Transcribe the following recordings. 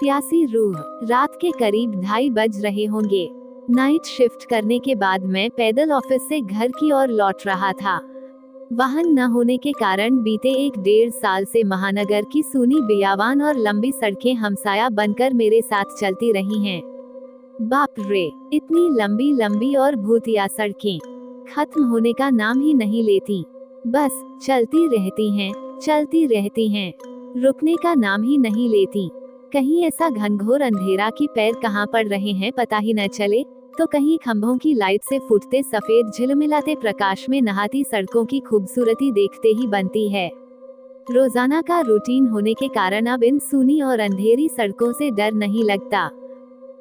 प्यासी रूह। रात के करीब 2:30 बज रहे होंगे। नाइट शिफ्ट करने के बाद मैं पैदल ऑफिस से घर की ओर लौट रहा था। वाहन न होने के कारण बीते 1-1.5 साल से महानगर की सूनी बियावान और लंबी सड़कें हमसाया बनकर मेरे साथ चलती रही हैं। बाप रे, इतनी लंबी लंबी और भूतिया सड़कें खत्म होने का नाम ही नहीं लेती। बस चलती रहती हैं, रुकने का नाम ही नहीं लेती। कहीं ऐसा घनघोर अंधेरा कि पैर कहाँ पड़ रहे हैं पता ही न चले, तो कहीं खंभों की लाइट से फूटते सफेद झिलमिलाते प्रकाश में नहाती सड़कों की खूबसूरती देखते ही बनती है। रोजाना का रूटीन होने के कारण अब इन सूनी और अंधेरी सड़कों से डर नहीं लगता।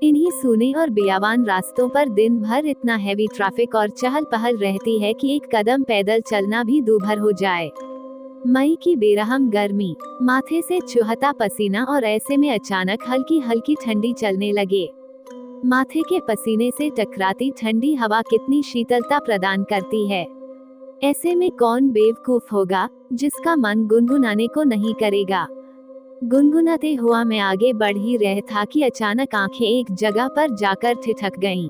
इन्हीं सूने और बियावान रास्तों पर दिन भर इतना हैवी ट्रैफिक और चहल पहल रहती है कि एक कदम पैदल चलना भी दूभर हो जाए। मई की बेरहम गर्मी, माथे से चुहता पसीना और ऐसे में अचानक हल्की हल्की ठंडी चलने लगे। माथे के पसीने से टकराती ठंडी हवा कितनी शीतलता प्रदान करती है। ऐसे में कौन बेवकूफ होगा जिसका मन गुनगुनाने को नहीं करेगा। गुनगुनाते हुआ मैं आगे बढ़ ही रहा था कि अचानक आंखें एक जगह पर जाकर ठिठक गईं।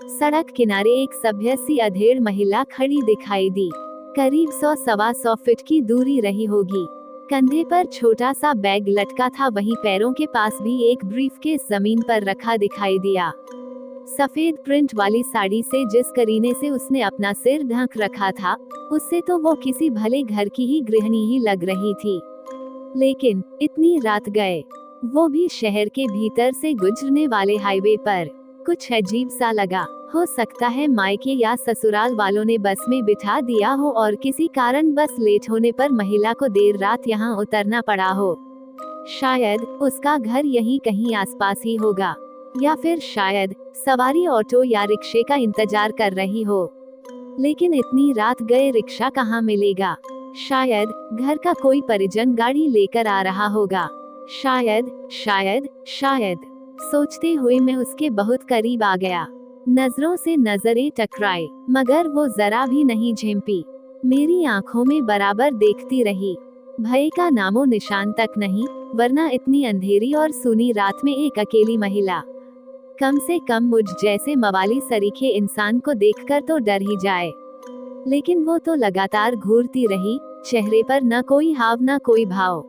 सड़क किनारे एक सभ्य सी अधेड़ महिला खड़ी दिखाई दी। करीब 100-125 फीट की दूरी रही होगी। कंधे पर छोटा सा बैग लटका था, वहीं पैरों के पास भी एक ब्रीफकेस जमीन पर रखा दिखाई दिया। सफेद प्रिंट वाली साड़ी से जिस करीने से उसने अपना सिर ढक रखा था, उससे तो वो किसी भले घर की ही गृहिणी ही लग रही थी। लेकिन इतनी रात गए, वो भी शहर के भीतर से गुजरने वाले हाईवे पर। कुछ अजीब सा लगा। हो सकता है मायके या ससुराल वालों ने बस में बिठा दिया हो और किसी कारण बस लेट होने पर महिला को देर रात यहाँ उतरना पड़ा हो। शायद उसका घर यहीं कहीं आसपास ही होगा, या फिर शायद सवारी ऑटो या रिक्शे का इंतजार कर रही हो। लेकिन इतनी रात गए रिक्शा कहाँ मिलेगा। शायद घर का कोई परिजन गाड़ी लेकर आ रहा होगा। शायद सोचते हुए मैं उसके बहुत करीब आ गया। नजरों से नजरें टकराए, मगर वो जरा भी नहीं झेंपी। मेरी आंखों में बराबर देखती रही। भय का नामो निशान तक नहीं, वरना इतनी अंधेरी और सूनी रात में एक अकेली महिला। कम से कम मुझ जैसे मवाली सरीखे इंसान को देखकर तो डर ही जाए। लेकिन वो तो लगातार घूरती रही, चेहरे पर न कोई हाव न कोई भाव।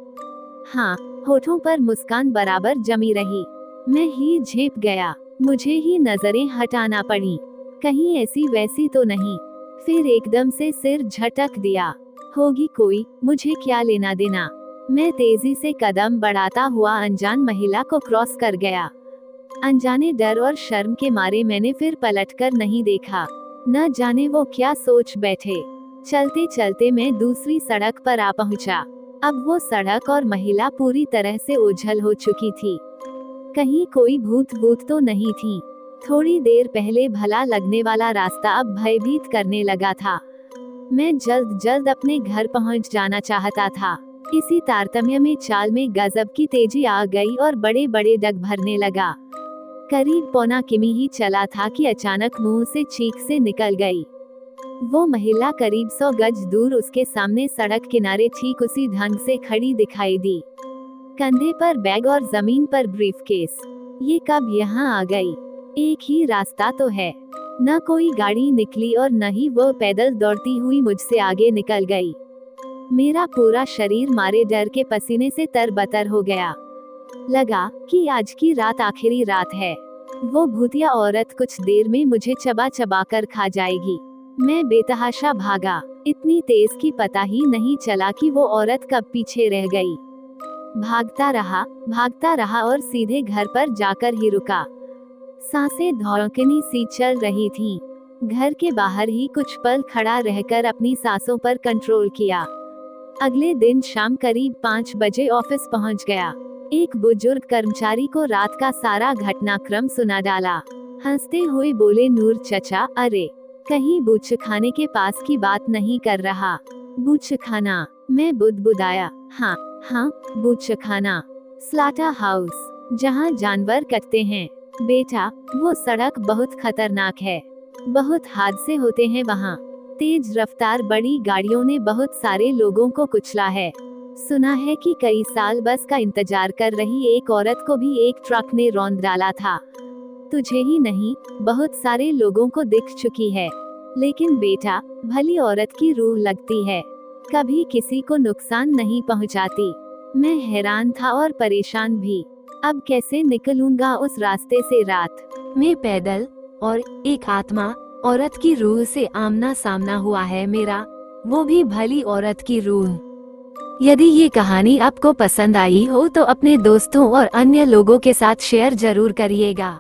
हाँ, होठों पर मुस्कान बराबर जमी रही। मैं ही झेप गया, मुझे ही नजरें हटाना पड़ी, कहीं ऐसी वैसी तो नहीं। फिर एकदम से सिर झटक दिया। होगी कोई, मुझे क्या लेना देना। मैं तेजी से कदम बढ़ाता हुआ अनजान महिला को क्रॉस कर गया। अनजाने डर और शर्म के मारे मैंने फिर पलटकर नहीं देखा। न जाने वो क्या सोच बैठे। चलते चलते मैं दूसरी सड़क पर आ पहुंचा। अब वो सड़क और महिला पूरी तरह से ओझल हो चुकी थी। कहीं कोई भूत तो नहीं थी। थोड़ी देर पहले भला लगने वाला रास्ता अब भयभीत करने लगा था। मैं जल्द अपने घर पहुंच जाना चाहता था। इसी तारतम्य में चाल में गजब की तेजी आ गई और बड़े बड़े डग भरने लगा। करीब 1.25 किमी ही चला था कि अचानक मुंह से चीख से निकल गई। वो महिला करीब 100 गज दूर उसके सामने सड़क किनारे ठीक उसी ढंग से खड़ी दिखाई दी। कंधे पर बैग और जमीन पर ब्रीफकेस। ये कब यहाँ आ गई? एक ही रास्ता तो है। न कोई गाड़ी निकली और न ही वो पैदल दौड़ती हुई मुझसे आगे निकल गई। मेरा पूरा शरीर मारे डर के पसीने से तरबतर हो गया। लगा कि आज की रात आखिरी रात है। वो भूतिया औरत कुछ देर में मुझे चबा चबा कर खा जाएगी। मैं बेतहाशा भागा, इतनी तेज कि पता ही नहीं चला कि वो औरत कब पीछे रह गई। भागता रहा और सीधे घर पर जाकर ही रुका। सांसें धड़कनी सी चल रही थीं। घर के बाहर ही कुछ पल खड़ा रहकर अपनी सांसों पर कंट्रोल किया। अगले दिन शाम करीब 5 बजे ऑफिस पहुंच गया। एक बुजुर्ग कर्मचारी को रात का सारा घटनाक्रम सुना डाला। हंसते हुए बोले, नूर चचा, अरे कहीं बूचखाने के पास की बात नहीं कर रहा? बूचखाना? मैं बुदबुदाया। हाँ, बूचखाना, स्लाटर हाउस, जहाँ जानवर कटते हैं। बेटा, वो सड़क बहुत खतरनाक है। बहुत हादसे होते हैं वहाँ। तेज रफ्तार बड़ी गाड़ियों ने बहुत सारे लोगों को कुचला है। सुना है कि कई साल बस का इंतजार कर रही एक औरत को भी एक ट्रक ने रौंद डाला था। तुझे ही नहीं, बहुत सारे लोगों को दिख चुकी है। लेकिन बेटा, भली औरत की रूह लगती है, कभी किसी को नुकसान नहीं पहुंचाती। मैं हैरान था और परेशान भी। अब कैसे निकलूंगा उस रास्ते से रात मैं पैदल, और एक आत्मा औरत की रूह से आमना सामना हुआ है मेरा, वो भी भली औरत की रूह। यदि ये कहानी आपको पसंद आई हो तो अपने दोस्तों और अन्य लोगों के साथ शेयर जरूर करिएगा।